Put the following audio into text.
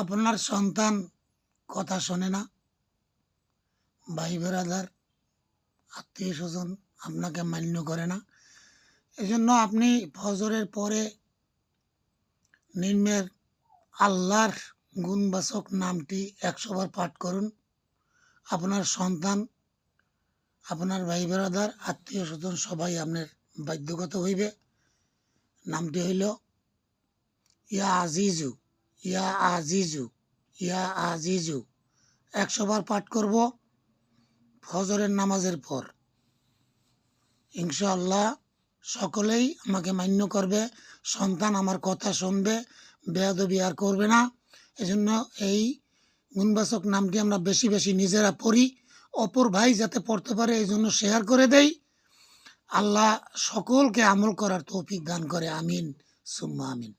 আপনার সন্তান কথা শোনে না, ভাই বেরাদার আত্মীয় স্বজন আপনাকে মান্য করে না, এজন্য আপনি ফজরের পরে নিম্নের আল্লাহর গুণবাচক নামটি 100 বার পাঠ করুন। আপনার সন্তান, আপনার ভাই বেরাদার আত্মীয় স্বজন সবাই আপনার বাধ্যগত হইবে। নামটি হইল ইয়া আজিজু, ইয়া আজিজু, ইয়া আজিজু। 100 বার পাঠ করব ফজরের নামাজের পর। ইনশাআল্লাহ সকলেই আমাকে মান্য করবে, সন্তান আমার কথা শুনবে, বেয়াদবি আর করবে না। এজন্য এই গুণবাচক নামটি আমরা বেশি বেশি নিজেরা পড়ি, অপর ভাই যাতে পড়তে পারে এই জন্য শেয়ার করে দেই। আল্লাহ সকলকে আমল করার তৌফিক দান করে, আমিন সুম্মা আমিন।